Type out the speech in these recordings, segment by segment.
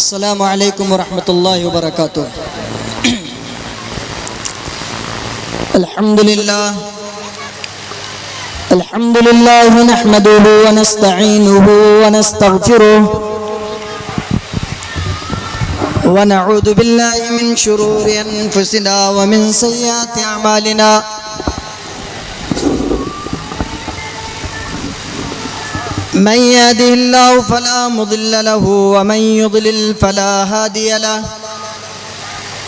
السلام علیکم ورحمۃ اللہ وبرکاتہ۔ الحمد للہ نحمده ونستعینه ونستغفره ونعوذ باللہ من شرور انفسنا ومن سیئات اعمالنا، من يهده الله فلا مضل له ومن يضلل فلا هادي له،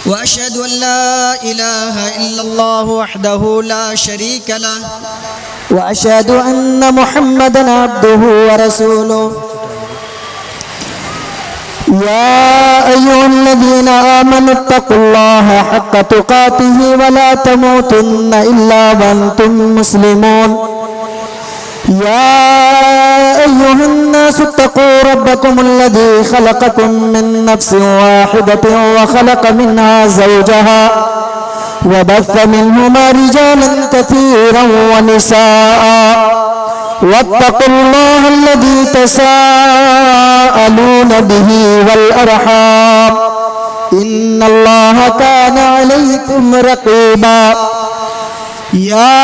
وأشهد أن لا إله إلا الله وحده لا شريك له، وأشهد أن محمدا عبده ورسوله۔ يا أيها الذين آمنوا اتقوا الله حق تقاته ولا تموتن إلا وأنتم مسلمون۔ يا أيها الناس اتقوا ربكم الذي خلقكم من نفس واحدة وخلق منها زوجها وبث منهما رجالا كثيرا ونساء، واتقوا الله الذي تساءلون به والأرحام إن الله كان عليكم رقيبا۔ يا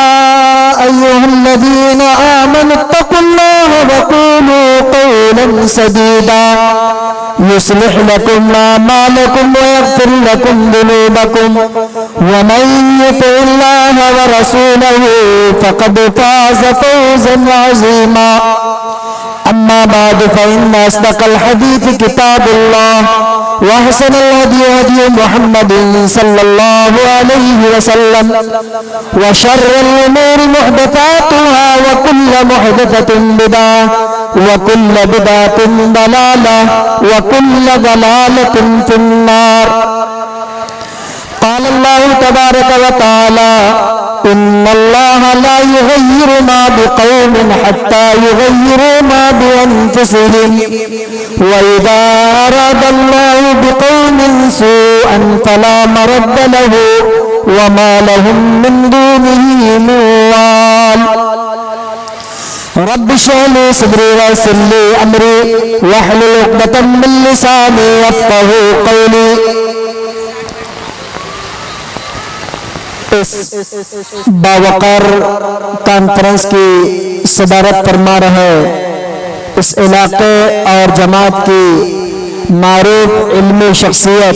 أيها الذين آمنوا اتقوا الله وقولوا قولا سديدا يصلح لكم أعمالكم ويغفر لكم ذنوبكم، ومن يطع الله ورسوله فقد فاز فوزا عظيما۔ أما بعد فإن أصدق الحديث كتاب الله، وأحسن الهدي هدي محمد صلى الله عليه وسلم، وشر الأمور محدثاتها وكل محدثة بدعة وكل بدعة ضلالة وكل ضلالة في النار۔ قال الله تبارك وتعالى: إن الله لا يغير ما بقوم حتى يغيروا ما بأنفسهم، وإذا أراد الله بقوم سوءا فلا مرد له وما لهم من دونه من وال۔ رب اشرح لي صدري ويسر لي أمري واحلل عقدة من لساني يفقهوا قولي۔ اس باوقار کانفرنس کی صدارت فرما رہے اس علاقے اور جماعت کی معروف علمی شخصیت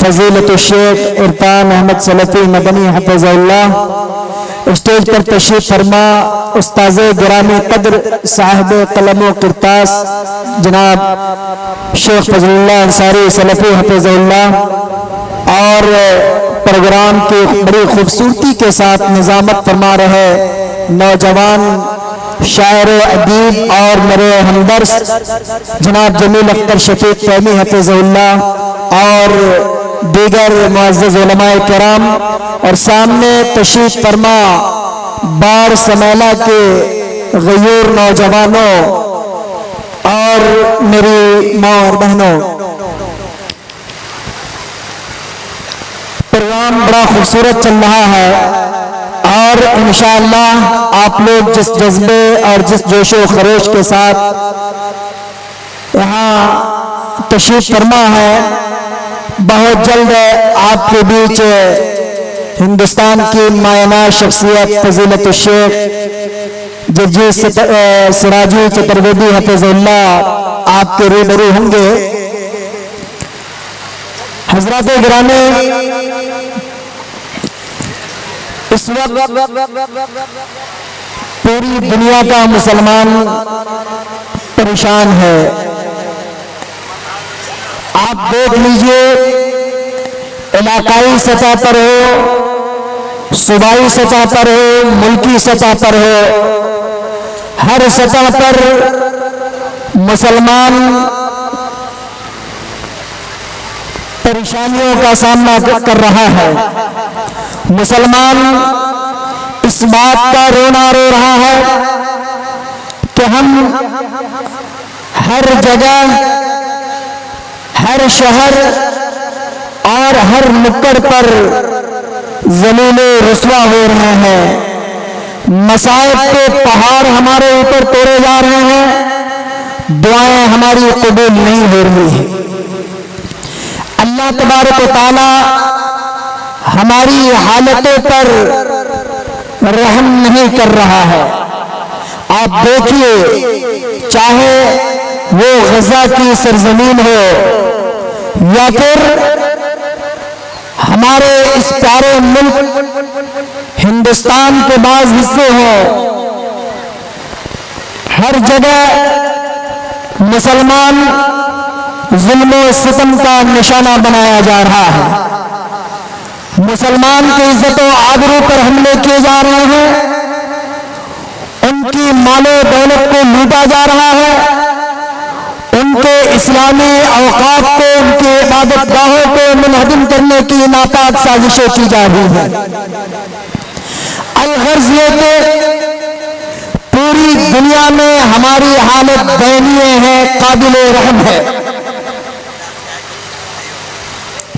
فضیلت الشیخ عرفان احمد سلفی مدنی حفظہ اللہ، اسٹیج پر تشریف فرما استاذ گرامی قدر صاحب قلم و کرتاس جناب شیخ فضل اللہ انصاری سلفی حفظہ اللہ، اور پروگرام کی بڑی خوبصورتی کے ساتھ نظامت فرما رہے نوجوان شاعر و ادیب اور میرے ہمدرس جناب جمیل اختر شفیق فہمی حفظہ اللہ، اور دیگر معزز علماء کرام، اور سامنے تشریف فرما بار سمیلہ کے غیور نوجوانوں اور میری ماں اور بہنوں۔ پروگرام بڑا خوبصورت چل رہا ہے، اور انشاءاللہ آپ لوگ جس جذبے اور جس جوش و خروش کے ساتھ یہاں تشریف فرما ہے، بہت جلد آپ کے بیچ ہندوستان کی مایہ شخصیت فضیلت الشیخ ججی سراجی چترویدی حفظہ اللہ آپ کے روبرو ہوں گے۔ حضرات گرامی، اس وقت پوری دنیا کا مسلمان پریشان ہے۔ آپ دیکھ لیجئے، علاقائی سطح پر ہو، صوبائی سطح پر ہو، ملکی سطح پر ہو، ہر سطح پر مسلمان پریشانیوں کا سامنا کر رہا ہے۔ مسلمان اس بات کا رونا رو رہا ہے کہ ہم ہر جگہ، ہر شہر اور ہر نکڑ پر ذلیل و رسوا ہو رہے ہیں۔ مصائب کے پہاڑ ہمارے اوپر توڑے جا رہے ہیں، دعائیں ہماری قبول نہیں ہو رہی ہیں۔ اللہ تبارک و تعالی ہماری حالتوں پر رحم نہیں کر رہا ہے۔ آپ دیکھیے، چاہے وہ غزہ کی سرزمین ہو یا پھر ہمارے اس پیارے ملک ہندوستان کے بعض حصے ہوں، ہر جگہ مسلمان ظلم و ستم کا نشانہ بنایا جا رہا ہے۔ مسلمان کی عزت و آبرو پر حملے کیے جا رہے ہیں، ان کی مال و دولت کو لوٹا جا رہا ہے، ان کے اسلامی اوقات کو، ان کے عبادت گاہوں کو منہدم کرنے کی ناپاک سازشیں کی جا رہی ہیں۔ الغرض یہ کہ پوری دنیا میں ہماری حالت دینی ہے، قابل رحم ہے۔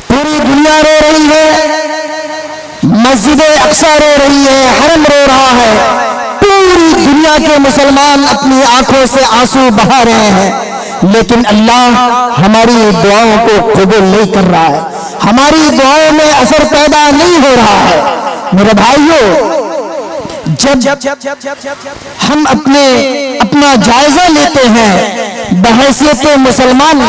پوری دنیا رو رہی ہے، مسجد اقصی رو رہی ہے، حرم رو رہا ہے، پوری دنیا کے مسلمان اپنی آنکھوں سے آنسو بہا رہے ہیں، لیکن اللہ ہماری دعاؤں کو قبول نہیں کر رہا ہے، ہماری دعاؤں میں اثر پیدا نہیں ہو رہا ہے۔ میرے بھائیوں، جب ہم اپنا جائزہ لیتے ہیں بحیثیت مسلمان،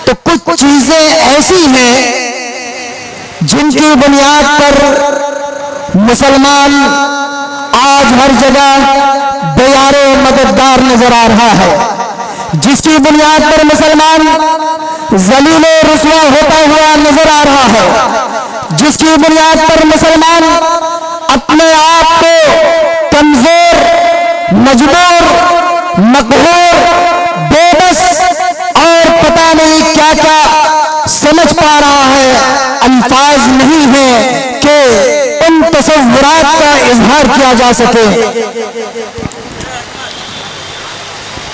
تو کچھ چیزیں ایسی ہیں جن کی بنیاد پر مسلمان آج ہر جگہ دیار مددگار نظر آ رہا ہے، جس کی بنیاد پر مسلمان ذلیل و رسوا ہوتا ہوا نظر آ رہا ہے، جس کی بنیاد پر مسلمان اپنے آپ کو کمزور، مجبور، مقہور، بے بس اور پتہ نہیں کیا کیا سمجھ پا رہا ہے۔ الفاظ نہیں ہیں کہ ان تصورات کا اظہار کیا جا سکے۔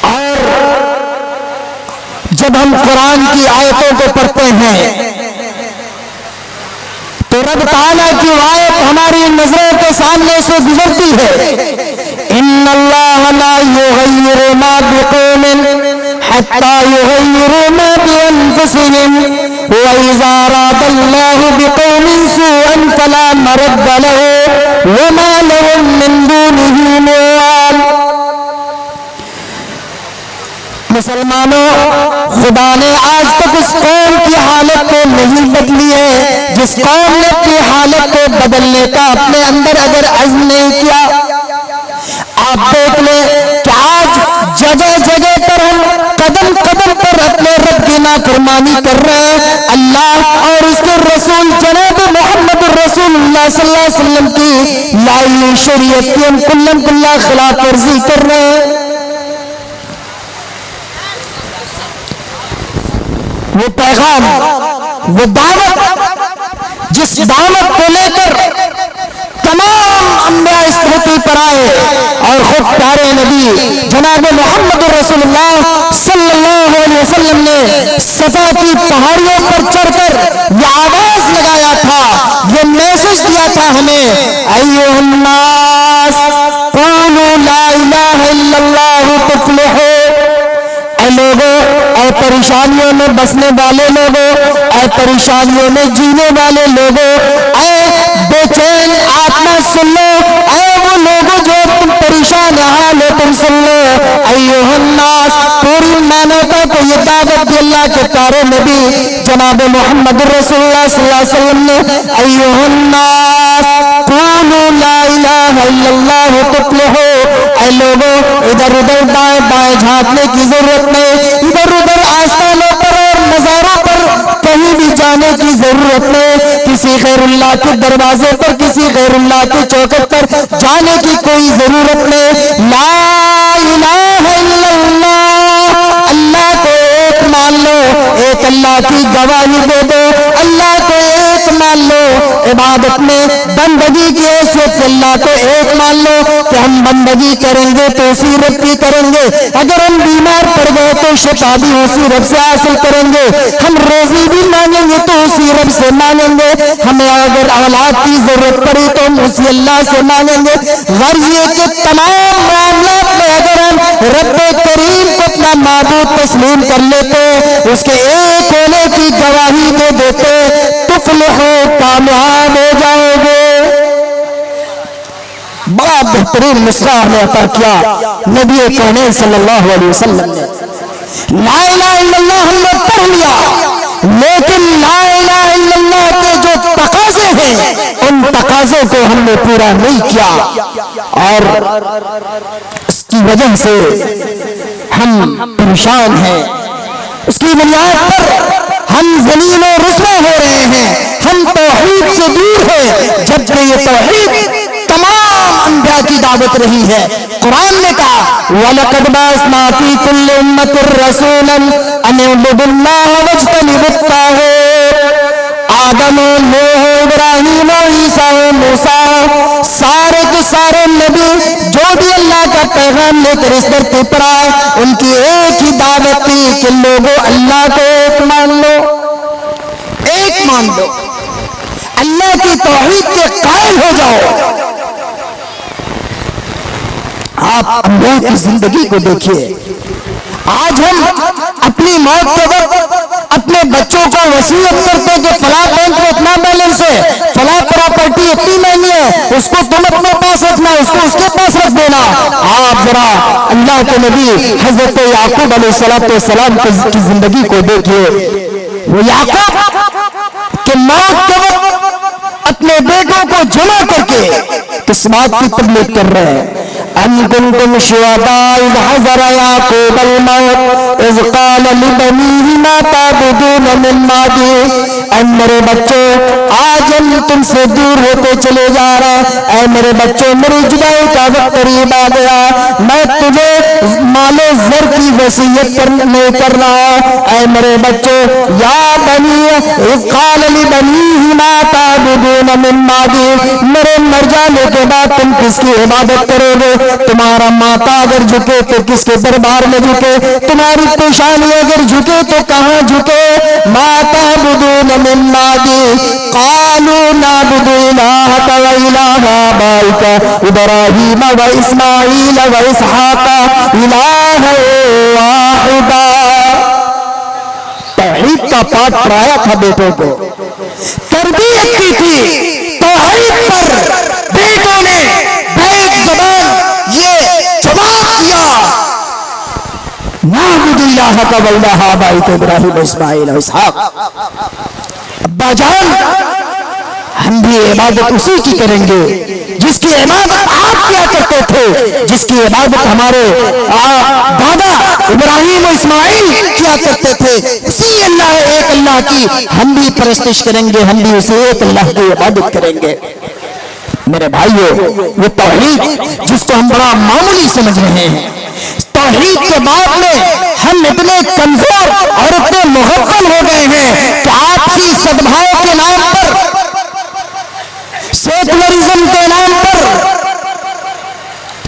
اور جب ہم قرآن کی آیتوں کو پڑھتے ہیں تو رب تعالیٰ کی آیت ہماری نظروں کے سامنے سے گزرتی ہے۔ ان اللہ لا یغیر ما بقوم حتی یغیروا ما بانفسهم وَإِذَا أَرَادَ اللَّهُ بِقَوْمٍ سُوءًا فَلَا مَرَدَّ لَهُ وَمَا لَهُم مِّن دُونِهِ مِن وَالٍ۔ مسلمانوں، خدا نے آج تک اس قوم کی حالت کو نہیں بدلی ہے جس قوم نے اپنی حالت کو بدلنے کا اپنے اندر اگر عزم نہیں کیا۔ آپ دیکھ لیں کہ آج جگہ جگہ پر ہم قدم قدم پر اپنے رب کی نافرمانی کر رہے ہیں، اللہ اور اس کے رسول جناب محمد رسول اللہ صلی اللہ علیہ وسلم کی لائی شریعت کی ہم کلم کلا خلاف ورزی کر رہے ہیں۔ وہ پیغام، وہ دعوت، جس دعوت کو لے کر تمام انبیاء اس دھرتی پر آئے اور خود پیارے نبی جناب محمد رسول اللہ صلی اللہ علیہ وسلم نے صفا کی پہاڑیوں پر چڑھ کر یہ آواز لگایا تھا، یہ میسج دیا تھا ہمیں، ایھا الناس قولوا لا الہ الا اللہ تفلحوا۔ اے لوگوں، اے پریشانیوں میں بسنے والے لوگوں، اے پریشانیوں میں جینے والے لوگوں، اے بے چین آتما سن لو، اے وہ لوگوں جو تم پریشان حال ہو تم سن لو۔ ایھا الناس، پوری مانوتا کو یہ دعوت دی اللہ کے پیارے نبی جناب محمد رسول اللہ صلی اللہ علیہ وسلم نے، ایھا الناس قولوا لا الہ الا اللہ تفلحوا۔ اے لوگوں، ادھر ادھر دائیں بائیں جھانکنے کی ضرورت نہیں، ادھر ادھر آستانوں پر اور مزاروں پر کہیں بھی جانے کی ضرورت نہیں، کسی غیر اللہ کے دروازے پر، کسی غیر اللہ کے چوکٹ پر جانے کی کوئی ضرورت نہیں۔ لا الہ الا اللہ، اللہ کو ایک مان لو، ایک اللہ کی گواہی دے دو، اللہ کو ایک ایک مان لو، عبادت میں بندگی کی حیثیت سے اللہ کو ایک مان لو کہ ہم بندگی کریں گے تو اسی رب کی کریں گے، اگر ہم بیمار پڑ گئے تو شفا بھی اسی رب سے حاصل کریں گے، ہم روزی بھی مانگیں گے تو اسی رب سے مانگیں گے، ہمیں اگر اولاد کی ضرورت پڑی تو ہم اسی اللہ سے مانگیں گے۔ غرض یہ کہ تمام معاملات میں اگر ہم رب کریم کو اپنا معبود تسلیم کر لیتے، اس کے ایک ہونے کی گواہی دے دیتے، تفلحو کامیاب ہو جاؤ گے۔ بڑا بہترین مصرع ہمیں عطا کیا نبی کونین صلی اللہ علیہ وسلم نے۔ لا الہ الا اللہ ہم نے پڑھ لیا، لیکن لا الہ الا اللہ کے جو تقاضے ہیں ان تقاضوں کو ہم نے پورا نہیں کیا، اور اس کی وجہ سے ہم پریشان ہیں، اس کی بنیاد پر ہم ذلیل و رسوا ہو رہے ہیں، ہم توحید سے دور ہیں، جبکہ یہ توحید تمام انبیاء کی دعوت رہی ہے۔ قرآن نے کہا وَلَقَدْ بَعَثْنَا فِي كُلِّ أُمَّةٍ رَسُولًا أَنِ اعْبُدُوا اللَّهَ وَاجْتَنِبُوا الطَّاغُوتَ۔ آدم، نوح، ابراہیم، عیسیٰ، موسیٰ، سارے کے سارے نبی جو بھی اللہ کا پیغام لے کر اس دھرتی پر آئے، ان کی ایک ہی دعوت تھی کہ لوگوں اللہ کو ایک مان لو، ایک مان لو، اللہ کی توحید کے قائل ہو جاؤ۔ آپ انبیاء کی زندگی کو دیکھیے، آج ہم اپنی موت کے وقت اپنے بچوں کو وصیت کرتے کہ فلاں بینک میں اتنا بیلنس ہے، فلاں پراپرٹی اتنی مہنگی ہے، اس کو تم اپنے پاس رکھنا، اس کو اس کے پاس رکھ دینا۔ آپ ذرا اللہ کے نبی حضرت یعقوب علیہ السلام کی زندگی کو دیکھیے، وہ یعقوب کہ موت کے وقت اپنے بیٹوں کو جمع کر کے کس بات کی تبلیغ کر رہے ہیں؟ أَن كُنتُمْ شُهَدَاءَ إِذْ حَضَرَ يَعْقُوبَ الْمَوْتُ إِذْ قَالَ لِبَنِيهِ مَا تَعْبُدُونَ مِن بَعْدِي۔ اے میرے بچوں، آج ہم تم سے دور ہوتے چلے جا رہے ہیں، اے میرے بچوں میری جدائی کا وقت قریب آ گیا، میں تجھے مال و زر کی وصیت نہیں کر رہا، اے میرے بچوں، یا بنی إِذْ قَالَ لِبَنِيهِ مَا تَعْبُدُونَ مِن بَعْدِي، میرے مر جانے کے بعد تم کس کی عبادت کرو گے؟ تمہارا ماتا اگر جھکے تو کس کے دربار میں جھکے؟ تمہاری پیشانی اگر جھکے تو کہاں جھکے؟ ما تعبدون من بعدی قالوا نعبد الہک و الہ آبائک ابراہیم و اسماعیل و اسحاق الہ واحدا۔ توحید کا پاٹ پڑھایا تھا بیٹوں کو، تربیت کی تھی توحید پر، بیٹوں نے بیک زبان یہ جواب دیا نعبد الہک و الہ آبائک ابراہیم و اسماعیل و اسحاق۔ ابا جان، ہم بھی عبادت اسی کی کریں گے جس کی عبادت آپ کیا کرتے تھے، جس کی عبادت ہمارے دادا ابراہیم و اسماعیل کیا کرتے تھے، اسی اللہ ایک اللہ کی ہم بھی پرستش کریں گے، ہم بھی اسی ایک اللہ کی عبادت کریں گے۔ میرے بھائیو، یہ توحید جس کو ہم بڑا معمولی سمجھ رہے ہیں، توحید کے بعد میں ہم اتنے کمزور اور اتنے مغفل ہو گئے ہیں کہ آپسی سدبھاؤ کے نام پر، سیکولرزم کے نام پر،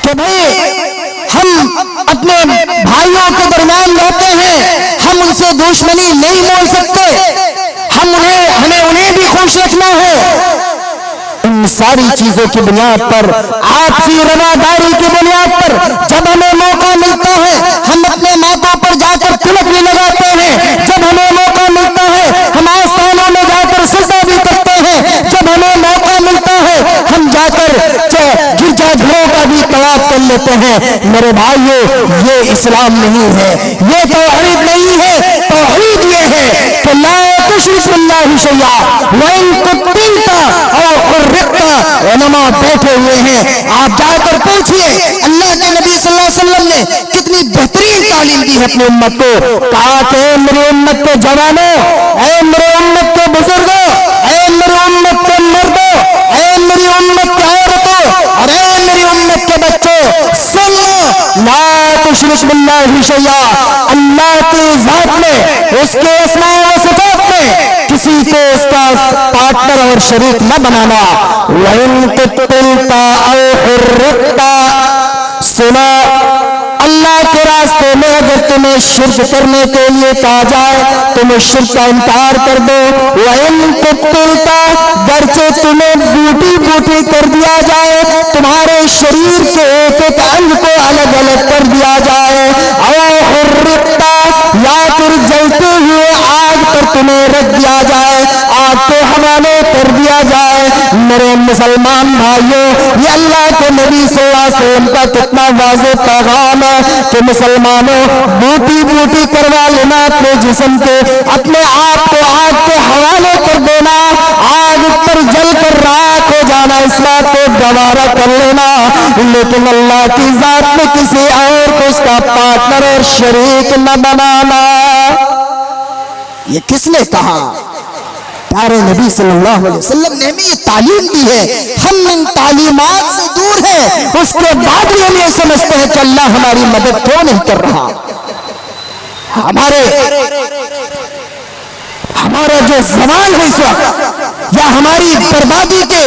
کہ بھائی ہم اپنے بھائیوں کے درمیان رہتے ہیں، ہم ان سے دشمنی نہیں مول سکتے، ہمیں انہیں بھی خوش رکھنا ہے۔ ان ساری چیزوں کی بنیاد پر، آپسی رواداری کی بنیاد پر جب ہمیں موقع ملتا ہے ہم اپنے ماتھوں پر جا کر تلک بھی لگاتے ہیں، جب ہمیں موقع ملتا ہے ہم آستانوں میں جا کر سجدہ بھی کرتے ہیں، جب ہمیں موقع ملتا ہے ہم جا کر گرجا گھروں کا بھی طواف کر لیتے ہیں۔ میرے بھائیو، یہ اسلام نہیں ہے، یہ توحید نہیں ہے۔ توحید یہ ہے کہ لا تشرک باللہ شیئا وَإِن قُتِلْتَ أَوْ حُرِّقْتَ۔ علماء بیٹھے ہوئے ہیں، آپ جا کر پوچھئے اللہ کے نبی صلی اللہ علیہ وسلم نے کتنی بہترین تعلیم دی ہے اپنی امت کو۔ کہا کہ اے میری امت کے جوانوں، اے میری امت کے بزرگوں، اے میری امت کے مردوں، اے میری امت کے عورتوں، اور اے میری امت کے بچوں، سن لو، لا تشرک باللہ شیئا، اللہ کی ذات میں، اس کے اسماء و صفات میں کسی کو اس کا پارٹنر اور شریک نہ بنانا. وَإِن قُتِلْتَ أَوْ حُرِّقْتَ, سنا اللہ کے راستے میں اگر تمہیں شرک کرنے کے لیے کہا جائے تم اس شرک کا انکار کر دو. وَإِن قُتِلْتَ, گرچہ تمہیں بوٹی بوٹی کر دیا جائے, تمہارے شریر کے ایک ایک انگ کو الگ الگ کر دیا جائے. أَوْ حُرِّقْتَ, یا پھر جلتے ہوئے آگ پر تمہیں رکھ دیا جائے, آگ کے حوالے کر دیا جائے. میرے مسلمان بھائیوں, یہ اللہ کے نبی صلی اللہ علیہ وسلم کا کتنا واضح پیغام ہے کہ مسلمانوں بوٹی بوٹی کروا لینا اپنے جسم کے, اپنے آپ کو آگ کے حوالے کر دینا, آگ پر جل کر راکھ ہو جانا, اس بات کو گوارا کر لینا, لیکن اللہ کی ذات میں کسی اور کو اس کا پارٹنر اور شریک نہ بنانا. یہ کس نے کہا؟ پیارے نبی صلی اللہ علیہ وسلم نے ہمیں یہ تعلیم دی ہے. ہم ان تعلیمات سے دور ہیں, اس کے بعد بھی ہم یہ سمجھتے ہیں کہ اللہ ہماری مدد کیوں نہیں کر رہا. ہمارا جو زمان ہے اس وقت, یا ہماری بربادی کے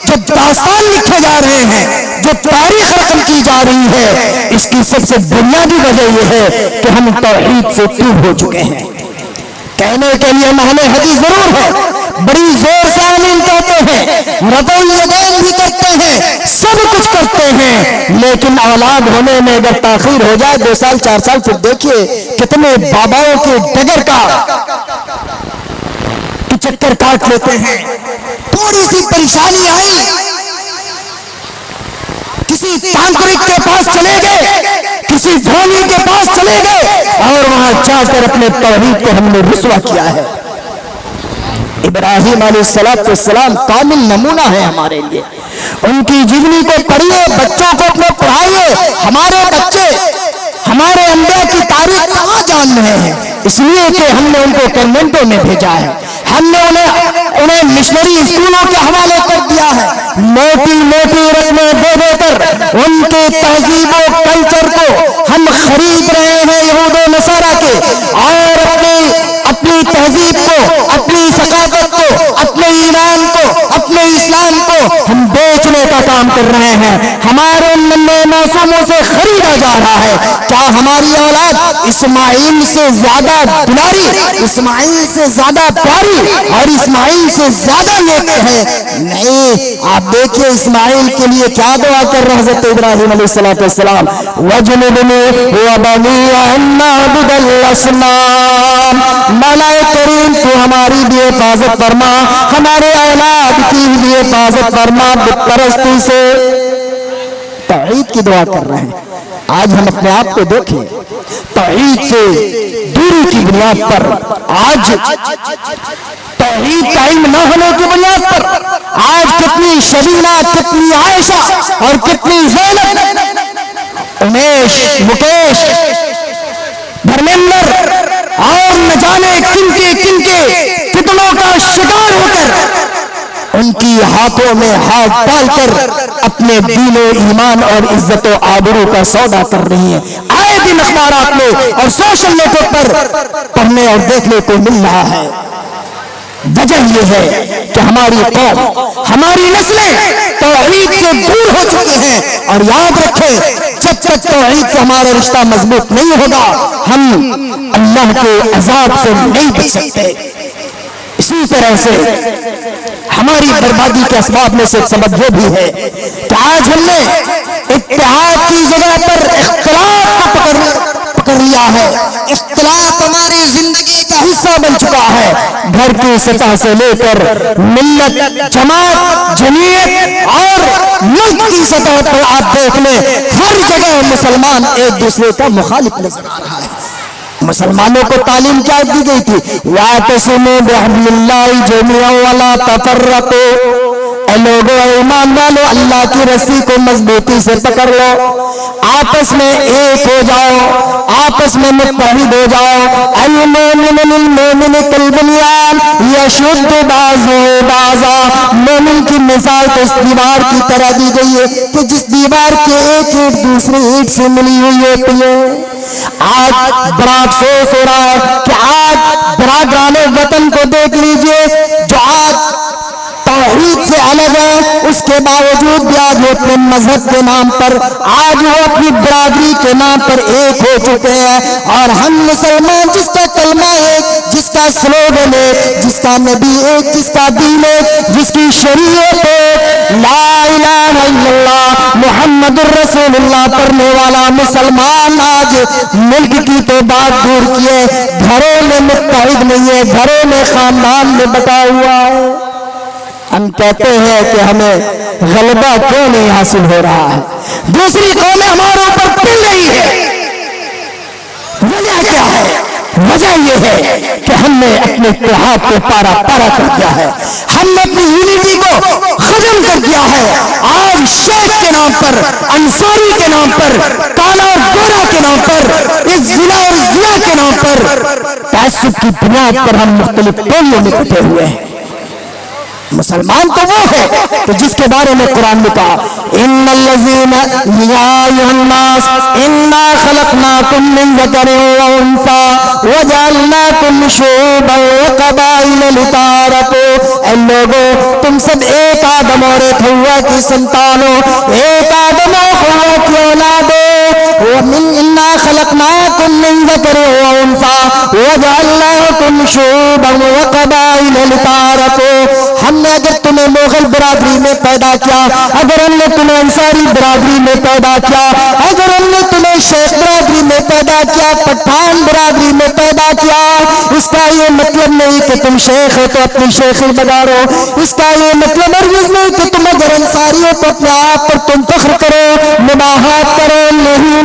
جو داستان لکھے جا رہے ہیں, جو تاریخ رقم کی جا رہی ہے, اس کی سب سے بنیادی وجہ یہ ہے کہ ہم توحید سے دور ہو چکے ہیں. کہنے کے لیے ہمیں حدیث ضرور ہے, بڑی زور سے آمین کہتے ہیں, رفع الیدین بھی کرتے ہیں, سب کچھ کرتے ہیں, لیکن اولاد ہونے میں اگر تاخیر ہو جائے 2 سال 4 سال, پھر دیکھیے کتنے باباؤں کے ڈگر کا چکر کاٹ لیتے ہیں. تھوڑی سی پریشانی آئی, کسی تانترک کے پاس چلے گئے, کسی دھونی کے پاس چلے گئے, اور وہاں جا کر اپنے توحید کو ہم نے رسوا کیا ہے. ابراہیم علیہ السلام کامل نمونہ ہے ہمارے لیے. ان کی جیونی کو پڑھیے, بچوں کو اپنے پڑھائیے. ہمارے بچے ہمارے انبیاء کی تاریخ کہاں جان رہے ہیں؟ اس لیے کہ ہم نے ان کو کانوینٹوں میں بھیجا ہے, ہم نے انہیں مشنری اسکولوں کے حوالے کر دیا ہے. موٹی موٹی رقمیں دے دے کر ان کے تہذیب و کلچر کو ہم خرید رہے ہیں یہود و نصارہ کے, اور اپنی تہذیب کو, اپنی ثقافت کو, اپنے ایمان کو, اپنے اسلام کو ہم بیچنے کا کام کر رہے ہیں. ہمارے ننھے معصوموں سے خریدا جا رہا ہے. کیا ہماری اولاد اسماعیل سے زیادہ دلاری, اسماعیل سے زیادہ پیاری اور اسماعیل سے زیادہ نیک ہے؟ نہیں. آپ دیکھیے اسماعیل کے لیے کیا دعا کر رہے حضرت ابراہیم علیہ السلام, وَجْنُبْنِي وَبَنِيَّ أَن نَّعْبُدَ الْأَصْنَامَ. مولا کریم تو ہماری بھی حفاظت فرما, ہمارے اولاد کی بھی حفاظت فرما بت پرستی سے. توحید کی دعا کر رہے ہیں. آج ہم اپنے آپ کو دیکھیں, توحید سے دوری کی بنیاد پر, آج توحید کا علم نہ ہونے کی بنیاد پر آج کتنی شبینہ, کتنی عائشہ اور کتنی زینب, امیش, مکیش, دھرمیندر اور نہ جانے کن کے فتنوں کا شکار ہو کر ان کی ہاتھوں میں ہاتھ ڈال کر اپنے دین و ایمان اور عزت و آبرو کا سودا کر رہی ہیں. آئے دن اخبارات میں اور سوشل نیٹ ورک پر پڑھنے اور دیکھنے کو مل رہا ہے. وجہ یہ ہے کہ ہماری قوم, ہماری نسلیں توحید سے دور ہو چکی ہیں. اور یاد رکھیں, جب تک توحید سے ہمارا رشتہ مضبوط نہیں ہوگا ہم اللہ کے عذاب سے نہیں بچ سکتے. اسی طرح سے ہماری بربادی کے اسباب میں سے ایک سبب یہ بھی ہے کہ آج ہم نے اتحاد کی جگہ پر اختلاف کو پکڑ لیا ہے. اختلاف ہماری زندگی کا حصہ بن چکا ہے. گھر کی سطح سے لے کر ملت, جماعت, جمعیت اور ملک کی سطح پر آپ دیکھ لیں, ہر جگہ مسلمان ایک دوسرے کا مخالف نظر آ رہا ہے. مسلمانوں کو تعلیم کیا دی گئی تھی؟ وَاعْتَصِمُوا بِحَبْلِ اللَّهِ جَمِيعًا وَلَا تَفَرَّقُوا. اے لوگو, ایمان والو, اللہ کی رسی کو مضبوطی سے پکڑ لو, آپس میں ایک ہو جاؤ, آپس میں متحد ہو جاؤ. الْمُؤْمِنُ لِلْمُؤْمِنِ كَالْبُنْيَانِ يَشُدُّ بَعْضُهُ بَعْضًا. مومن کی مثال تو اس دیوار کی طرح دی گئی ہے کہ جس دیوار کے ایک اینٹ دوسری اینٹ سے ملی ہوئی ہوتی ہے. آج بڑا افسوس ہو رہا ہے کہ آج برادران وطن کو دیکھ لیجئے, جو آج باوجود بھی آج وہ اپنے مذہب کے نام پر، آج وہ اپنی برادری کے نام پر ایک ہو چکے ہیں، اور ہم مسلمان جس کا کلمہ ایک، جس کا سلوگن ایک، جس کا نبی ایک، جس کا دین ایک، جس کی شریعت ایک، لا الہ الا اللہ محمد الرسول اللہ پڑھنے والا مسلمان آج ملک کی تو بات دور کیے، گھروں میں متحد نہیں ہے، گھروں میں خاندان میں بٹا ہوا ہے۔ ہم کہتے ہیں کہ ہمیں غلبہ کیوں نہیں حاصل ہو رہا ہے، دوسری قومیں ہمارے اوپر پڑ رہی ہے، وجہ کیا ہے؟ وجہ یہ ہے کہ ہم نے اپنے اتحاد کو پارا پارا کر دیا ہے، ہم نے اپنی یونٹی کو ختم کر دیا ہے۔ آج شیخ کے نام پر، انصاری کے نام پر، کالا اور گورا کے نام پر، اس ضلع اور ضلع کے نام پر تعصب کی بنیاد پر ہم مختلف ٹولیوں میں بٹے ہوئے ہیں۔ مسلمان تو وہ ہے کہ جس کے بارے میں قرآن نے کہا ان الذین یا ایھا الناس انا خلقناکم من ذکر و انثی وجعلناکم شعوبا وقبائل لتعارفوا، اے لوگوں تم سب ایک آدم اور ایک حوا کی سنتان ہو، ایک آدم اور حوا کی اولاد ہو، ومن انا خلقناکم من ذکر و انثی وجعلناکم شعوبا وقبائل لتعارفوا، ہم نے اگر تمہیں مغل برادری میں پیدا کیا، اگر ہم نے تمہیں انصاری برادری میں پیدا کیا، اگر ہم نے تمہیں شیخ برادری میں پیدا کیا، پٹھان برادری میں پیدا کیا، اس کا یہ مطلب نہیں کہ تم شیخ ہو تو اپنی شیخی بگاڑو، اس کا یہ مطلب ہرگز نہیں کہ تم اگر انصاری ہو تو اپنے آپ پر تم فخر کرو، مباحات کرو، نہیں،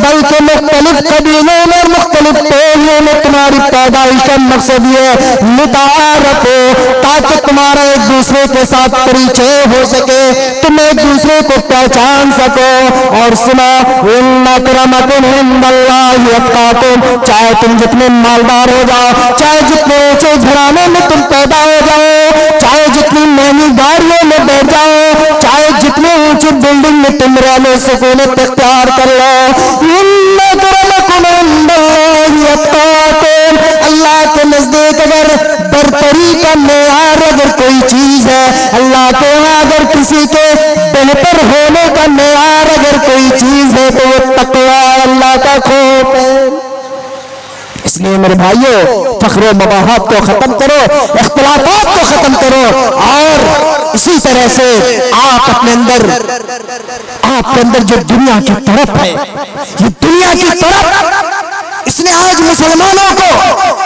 بلکہ مختلف قبیلوں میں، مختلف ٹولیوں میں تمہاری پیدائش کا مقصد یہ ہے لتعارفوا، تاکہ تمہارا ایک دوسرے کے ساتھ پریچے ہو سکے، تم ایک دوسرے کو پہچان سکو۔ اور سنا ان اکرمکم عند اللہ اتقاکم، چاہے تم جتنے مالدار ہو جاؤ، چاہے جتنے اونچے گھرانے میں تم پیدا ہو جاؤ، چاہے جتنی مہنگی گاڑیوں میں بیٹھ جاؤ، چاہے جتنے اونچی بلڈنگ میں تم رہ لو، سکونت اختیار کر لو، ان اکرمکم عند اللہ اتقاکم، اللہ کے نزدیک اگر برتری کا معیار اگر کوئی چیز ہے، اللہ کے یہاں اگر کسی کے بہتر ہونے کا معیار اگر کوئی چیز ہے تو وہ تقوی اللہ کا خوف ہے۔ اس لیے میرے بھائیوں، فخر و مباحات کو ختم کرو، اختلافات کو ختم کرو، اور اسی طرح سے آپ اپنے اندر جو دنیا کی طرف ہے، یہ دنیا کی طرف اس نے آج مسلمانوں کو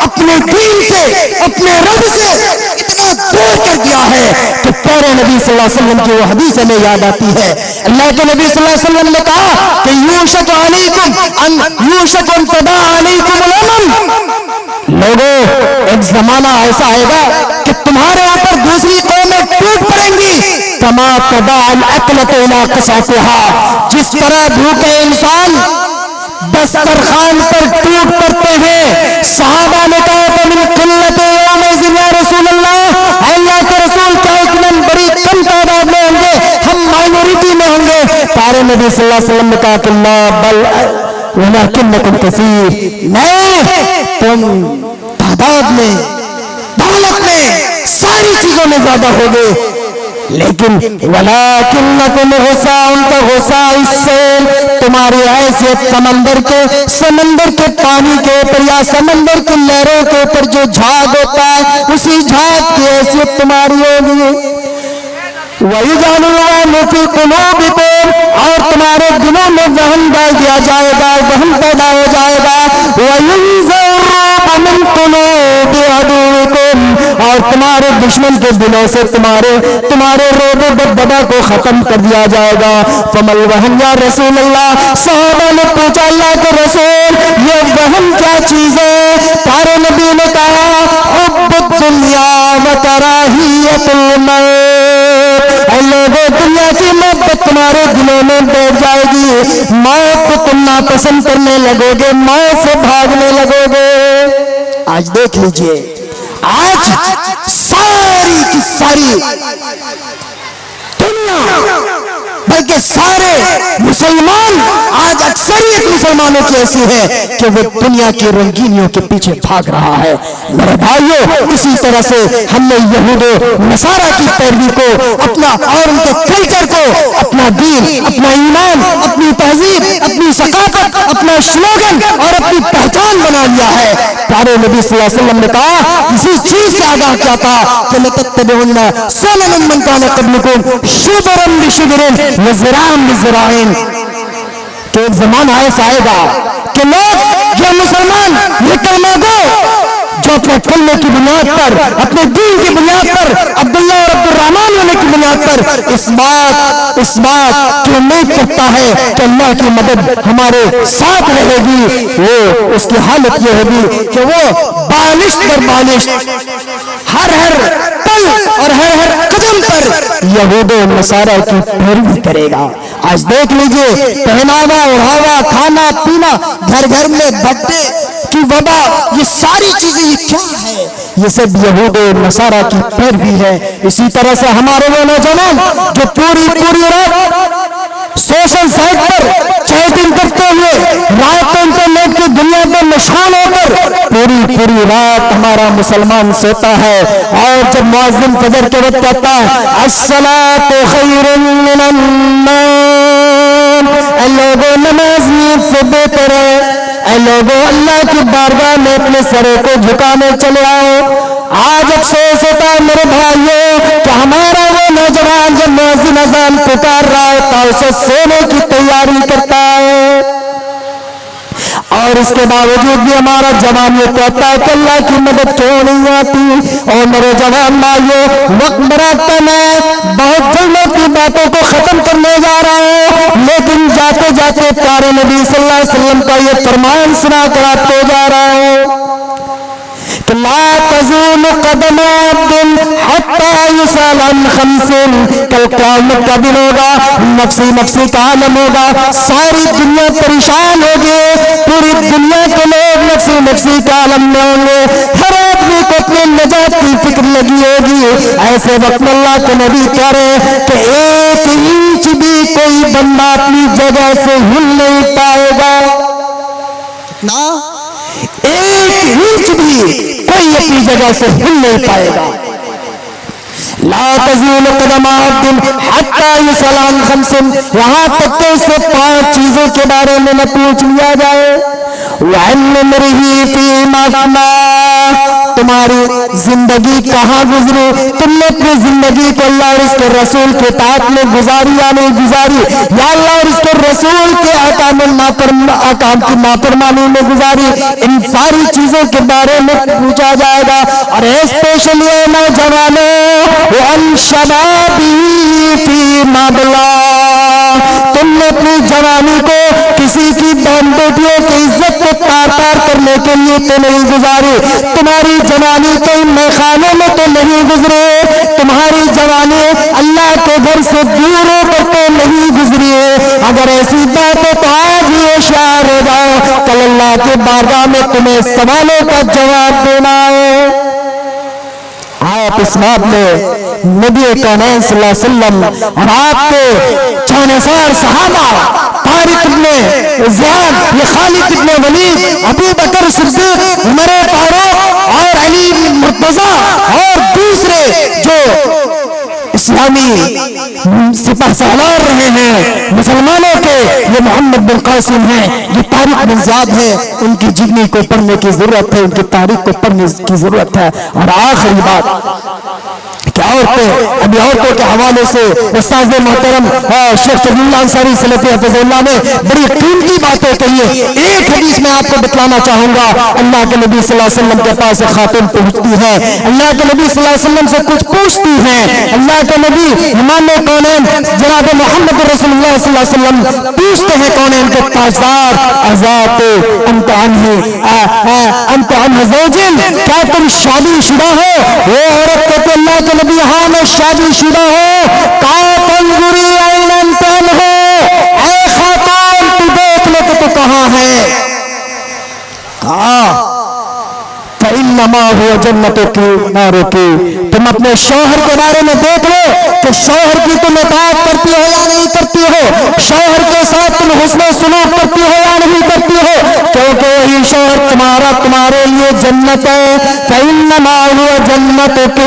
اپنے دین سے، اپنے رب سے اتنا دور کر دیا ہے کہ پیارے نبی صلی اللہ علیہ وسلم کی وہ حدیث ہمیں یاد آتی ہے۔ اللہ کے نبی صلی اللہ علیہ وسلم نے کہا کہ یوشک ان تداعی علیکم الامم، لوگوں ایک زمانہ ایسا آئے گا کہ تمہارے اوپر دوسری قومیں ٹوٹ پڑیں گی، کما تداعی الاکلۃ الی قصعتها، جس طرح بھوکے انسان دسترخوان پر ٹوٹ پڑتے ہیں۔ صحابہ نے کہا کہ من قلت یومئذ یا رسول اللہ، اللہ کے رسول کیا اس دن بڑی کم تعداد میں ہوں گے، ہم مائنورٹی میں ہوں گے؟ پیارے نبی صلی اللہ علیہ وسلم نے کہا کہ لا بل ولکنکم کثیر، نہیں، تم تعداد میں، دولت میں، ساری چیزوں میں زیادہ ہوگے، لیکن وَلَكِنَّكُمْ غُثَاءٌ كَغُثَاءِ السَّيْلِ، تمہاری حیثیت سمندر کے پانی کے اوپر یا سمندر کی لہروں کے اوپر جو جھاگ ہوتا ہے، اسی جھاگ کی حیثیت تمہاری ہوگی۔ وَيُجْعَلُ الْوَهْنُ فِي قُلُوبِكُمْ، اور تمہارے دلوں میں وہن ڈال دیا جائے گا، وہن پیدا ہو جائے گا۔ وَيُنزَعُ الرُّعْبُ مِن قُلُوبِ عَدُوِّكُمْ، اور تمہارے دشمن کے دلوں سے تمہارے رعب و دبدبہ کو ختم کر دیا جائے گا۔ فَمَا الْوَهْنُ یا رسول اللہ، صحابہ نے پوچھا اللہ کے رسول یہ وہن کیا چیز ہے؟ پیارے نبی نے کہا حب الدنیا وکراہیت الموت، اے لوگوں دنیا کی محبت تمہارے دلوں میں بیٹھ جائے گی، موت کو تم ناپسند کرنے لگو گے، موت سے بھاگنے لگو گے۔ آج دیکھ لیجئے، آج ساری کی ساری دنیا بلکہ سارے مسلمان آج اکثریت مسلمانوں کی ایسی ہے کہ وہ دنیا کی رنگینیوں کے پیچھے بھاگ رہا ہے۔ میرے بھائیو، اسی طرح سے ہم نے یہود و نصارہ کی پیروی کو اپنا اور ان کے کلچر کو اپنا دین، اپنا ایمان، اپنی تہذیب، اپنی ثقافت، اپنا سلوگن اور اپنی پہچان بنا لیا ہے۔ پیارے نبی صلی اللہ علیہ وسلم نے کہا، اسی چیز سے آگاہ کیا تھا کہ لَتَتَّبِعُنَّ سُنَنَ مَن كَانَ قَبْلَكُمْ شِبْرًا بِشِبْرٍ وَذِرَاعًا بِذِرَاعٍ، کہ ایک زمانہ ایسا آئے گا کہ لوگ جو مسلمان یہ کلمہ گو جو اپنے کلمے کی بنیاد پر، اپنے دین کی بنیاد پر، عبداللہ اور عبد الرحمن ہونے کی بنیاد پر اس بات کی امید کرتا ہے کہ اللہ کی مدد ہمارے ساتھ رہے گی، وہ اس کی حالت یہ ہوگی کہ وہ بالشت در بالشت ہر پل اور ہر قدم پر یہود و نصارہ کی پیروی کرے گا۔ آج دیکھ لیجئے، پہناوا اوڑھاوا، کھانا پینا، گھر گھر میں بٹے کی وبا، یہ ساری چیزیں یہ کیا ہے؟ یہ سب یہود و نصارہ کی پیروی ہے۔ اسی طرح سے ہمارے وہ نوجوان جو پوری رات سوشل سائٹ پر چیٹنگ کرتے ہوئے، رات انٹرنیٹ کی دنیا میں مشغول ہو کر پوری رات ہمارا مسلمان سوتا ہے، اور جب مؤذن فجر کے وقت کہتا ہے الصلاۃ خیر من النوم، اے لوگوں نماز نیند سے بہتر ہے، اے لوگوں اللہ کی بارگاہ میں اپنے سرے کو جھکانے چلے آؤ۔ آج افسوس ہوتا ہے میرے بھائیوں کہ ہمارا وہ نوجوان جب مؤذن اذان پکار رہا ہوتا ہے اسے سونے کی تیاری کرتا ہے، اور اس کے باوجود بھی ہمارا جوان یہ کہتا ہے کہ اللہ کی مدد کیوں نہیں آتی؟ اور میرے جوان بھائیوں، وقت بڑا کم ہے، بہت جلدوں کی باتوں کو ختم کرنے جا رہا ہوں، لیکن جاتے جاتے پیارے نبی صلی اللہ علیہ وسلم کا یہ فرمان سنا کر آپ کو جا رہا ہوں کہ لا تزول قدم عبد حتی یسأل عن خمس، کل قیامت کا دن ہوگا، نفسی کا عالم ہوگا، ساری دنیا پریشان ہوگی، پوری دنیا کے لوگ نفسی کا عالم میں ہوں گے، ہر آدمی کو اپنے نجات کی فکر لگی ہوگی۔ ایسے وقت میں اللہ کے نبی کہہ رہے ہیں کہ 1 انچ بھی کوئی بندہ اپنی جگہ سے ہل نہیں پائے گا۔ کتنا؟ 1 انچ بھی کوئی اپنی جگہ سے ہل نہیں پائے گا۔ لا تزول قدم عبد حتی یسأل عن خمس، یہاں تک کہ اسے 5 چیزوں کے بارے میں نہ پوچھ لیا جائے۔ وعن عمره فیما افنیٰ، تمہاری زندگی کہاں گزری، تم نے اپنی زندگی کو اللہ اور اس کے رسول کے اطاعت میں گزاری یا نہیں گزاری، یا اللہ اور اس کے رسول کے احکام کی نافرمانی میں گزاری، ان ساری چیزوں کے بارے میں پوچھا جائے گا۔ اور اسپیشلی نوجوانوں، وعن شبابی فیما ابلیٰ، تم نے اپنی جوانی کو کسی کی بہن بیٹیوں کی عزت کو تار کرنے کے لیے تو نہیں گزاری، تمہاری جوانی کوئی میخانوں میں تو نہیں گزری، تمہاری جوانی اللہ کے گھر سے دور ہو کر تو نہیں گزری ہے۔ اگر ایسی بات ہے تو آج ہی ہوشیار ہو جاؤ، کل اللہ کے بارگاہ میں تمہیں سوالوں کا جواب دینا ہے۔ آپ اس بات میں نبی کونین صلی اللہ علیہ وسلم اور آپ کے جانشین صحابہ طارق ابن زیاد، یہ خالد ابن ولید، ابو بکر صدیق، عمر فاروق اور علی مرتضیٰ اور دوسرے جو اسلامی سپہ سالار رہے ہیں مسلمانوں کے، یہ محمد بن قاسم ہیں، یہ طارق بن زیاد ہیں، ان کی جگنی کو پڑھنے کی ضرورت ہے، ان کی تاریخ کو پڑھنے کی ضرورت ہے۔ اور آخری بات کہ عورتوں کے حوالے سے استاد محترم شیخ فضل اللہ انصاری سلفی حفظ اللہ نے بڑی قیمتی باتیں کہی ہیں۔ ایک حدیث میں آپ کو بتلانا چاہوں گا، اللہ کے نبی صلی اللہ علیہ وسلم کے پاس ایک خاتون پہنچتی ہے، اللہ کے نبی صلی اللہ علیہ وسلم سے کچھ پوچھتی ہیں، اللہ کے نبی امام کونین جناب محمد رسول اللہ صلی اللہ علیہ وسلم پوچھتے ہیں کونین کے تاجدار، اذات انت عنہ زوجن، کیا تم شادی شدہ ہو؟ وہ عورت کہتے اللہ کے نبی ہاں میں شادی شدہ ہوں۔ کہا تنظری این انت عنہ، اے خاتون تو دیکھ لو کہ تو کہاں ہے؟ کہا فإنما هو جنتك نارك، تم اپنے شوہر کے بارے میں دیکھ لو کہ شوہر کی تم اطاعت کرتی ہو یا نہیں کرتی ہو، شوہر کے ساتھ تم حسن سلوک کرتی ہو یا نہیں کرتی ہو، کیونکہ وہی شوہر تمہارے لیے جنت ہے۔ فإنما هو جنتک،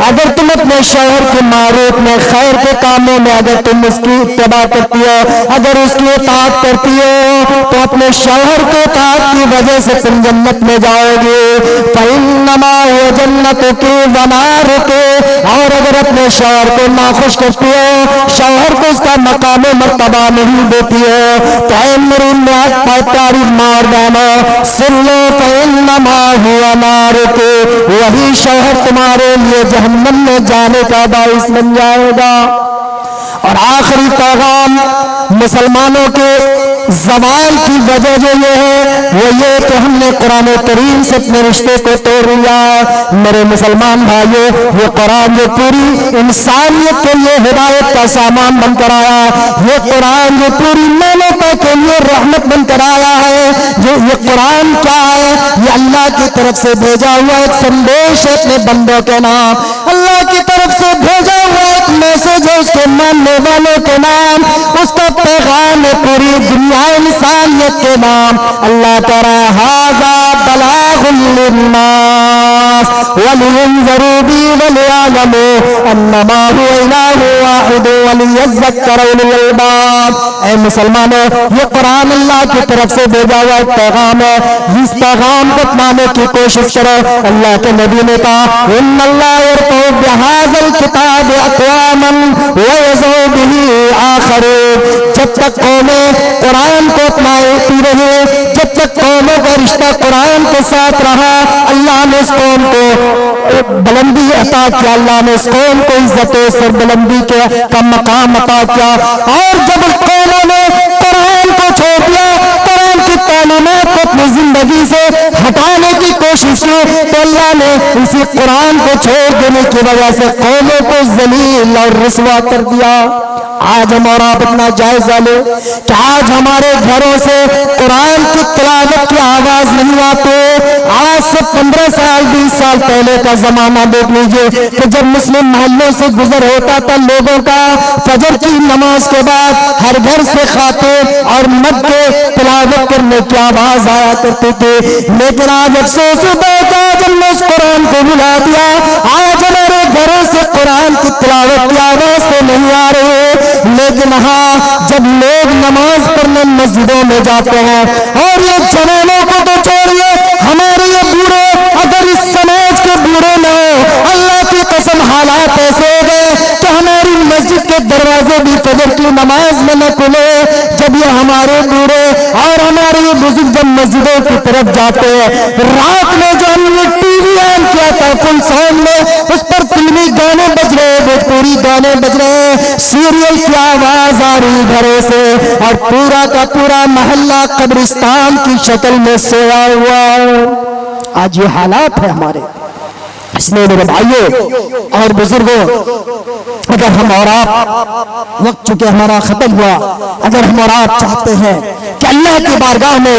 اگر تم اپنے شوہر کے معروف میں خیر کے کاموں میں اگر تم اس کی اتباع کرتی ہو، اگر اس کی اطاعت کرتی ہو، تو اپنے شوہر کے اطاعت کی وجہ سے تم جنت میں جاؤ گے۔ فإنما هو جنتک ونارک، اور اگر اپنے شوہر کو ناخوش کرتی ہو، شوہر کو اس کا مقام و مرتبہ نہیں دیتی ہو، تو اے میری پیاری مردانو سن لو، فإنما هو نارک، وہی شوہر تمہارے لیے جہنم میں جانے کا باعث بن جائے گا۔ اور آخری پیغام مسلمانوں کے زوال کی وجہ جو یہ ہے وہ یہ کہ ہم نے قرآن کریم سے اپنے رشتے کو توڑ لیا۔ میرے مسلمان بھائیو، یہ قرآن جو پوری انسانیت کے لیے ہدایت کا سامان بن کر آیا، یہ قرآن جو پوری مملکت کے لیے رحمت بن کر آیا ہے، جو یہ قرآن کیا ہے؟ یہ اللہ کی طرف سے بھیجا ہوا ایک سندیش ہے اپنے بندوں کے نام، اللہ کی طرف سے بھیجا ہوا ایک میسج ہے اس کے ماننے والوں کے نام، اس کا پیغام ہے پوری دنیا انسانیت کے نام۔ اللہ تعالی ھذا بلاغ للناس ولينذروا بی وليعلموا انما هو الہ واحد وليذکر اولو الالباب۔ اے مسلمانوں، یہ قرآن اللہ کی طرف سے بھیجا ہوا ایک پیغام ہے، اس پیغام کو اپنانے کی کوشش کرو۔ اللہ کے نبی نے کہا ان اللہ یرفع بهذا الکتاب اقواما ویضع به آخرین۔ جب تک قومیں قرآن کو اپناتی رہے، جب تک قوموں کا رشتہ قرآن کے ساتھ رہا، اللہ نے اس قوم کو بلندی عطا کیا، اللہ نے اس قوم کو عزت و سربلندی کا مقام عطا کیا۔ اور جب قوموں نے قرآن کو چھوڑ دیا، قرآن کی تعلیمات کو اپنی زندگی سے ہٹانے کی کوشش کی، تو اللہ نے اسی قرآن کو چھوڑ دینے کی وجہ سے قوموں کو ذلیل اور رسوا کر دیا۔ آج ہم اور آپ اپنا جائزہ لیں کہ آج ہمارے گھروں سے قرآن کی تلاوت کی آواز نہیں آتے۔ آج سے 15 سال 20 سال پہلے کا زمانہ دیکھ لیجئے کہ جب مسلم محلوں سے گزر ہوتا تھا لوگوں کا، فجر کی نماز کے بعد ہر گھر سے خاتون اور مرد کے تلاوت کرنے کی آواز آیا کرتی تھی، لیکن آج افسوس ہوتا ہے کہ آج ہم نے اس قرآن کو بھلا دیا۔ آج ہمارے گھروں سے قرآن کی تلاوت کی آواز تو نہیں آ رہی، لیکن ہاں جب لوگ نماز پڑھنے مسجدوں میں جاتے ہیں، اور یہ جوانوں کو تو چھوڑیے، ہمارے یہ بوڑھے اگر اس سماج کے بوڑھے نہ ہو، اللہ کی قسم حالات ایسے ہو گئے کہ ہماری مسجد کے دروازے بھی فجر کی نماز میں نہ کھلے۔ جب یہ ہمارے بوڑھے اور ہمارے یہ بزرگ جب مسجدوں کی طرف جاتے ہیں، رات میں جو ہم نے ٹی وی آن کیا تھا فل ساؤنڈ میں، اس پر فلمی گانے بج رہے، بھوجپوری گانے بج رہے، سیریل کی آواز آ رہی گھروں سے، اور پورا کا پورا محلہ قبرستان کی شکل میں سویا ہوا۔ آج یہ حالات ہے ہمارے۔ اس لیے میرے بھائیوں اور بزرگوں، اگر ہم اور آپ، وقت چونکہ ہمارا ختم ہوا، اگر ہم اور آپ چاہتے ہیں کہ اللہ کی بارگاہ میں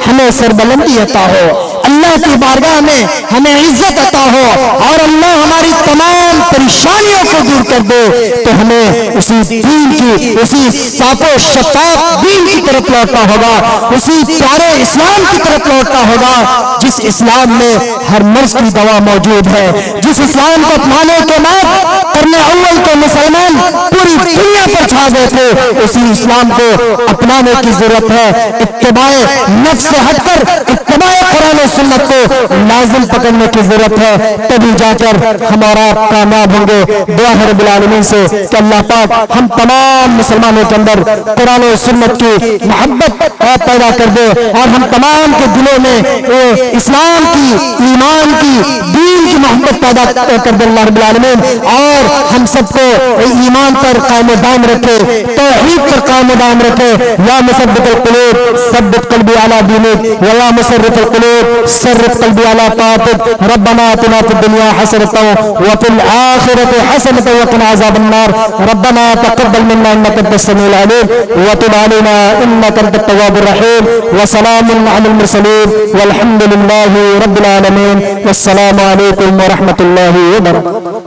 ہمیں سربلندی عطا ہو، اللہ کی بارگاہ میں ہمیں عزت عطا ہو، اور اللہ ہماری تمام پریشانیوں کو دور کر دے، تو ہمیں اسی دین کی، اسی صاف و شفاف دین کی طرف لوٹنا ہوگا، اسی پیارے اسلام کی طرف لوٹنا ہوگا جس اسلام میں ہر مرض کی دوا موجود ہے، جس اسلام کو اپنانے کے بعد قرن اول کے مسلمان پوری دنیا پر چھا گئے تھے، اسی اسلام کو اپنانے کی ضرورت ہے۔ اتباع نفس سے ہٹ کر اتباع قرآن و سنت کو لازم پکڑنے کی ضرورت ہے، تبھی جا کر ہم اور آپ کامیاب ہوں گے۔ دعا ہے رب العالمین سے کہ اللہ پاک ہم تمام مسلمانوں کے اندر قرآن و سنت کی محبت پیدا کر دے، اور ہم تمام کے دلوں میں اسلام کی، ایمان کی، دین کی محبت پیدا کر دے اللہ رب العالمین، اور ہم سب کو ایمان پر قائم و دائم رکھے، توحید پر قائم و دائم رکھے۔ یا مثبت القلوب ثبت قلبی علی دینک، ویا مصرف القلوب صرف قلبی علی طاعتک، ربنا آتنا فی الدنیا حسنۃ وفی الآخرۃ حسنۃ وقنا عذاب النار، ربنا تقبل منا انک انت السمیع العلیم وتب علینا انک انت التواب الرحیم، وسلام علی المرسلین والحمد للہ رب العالمین، والسلام علیکم ورحمۃ اللہ وبرکاتہ۔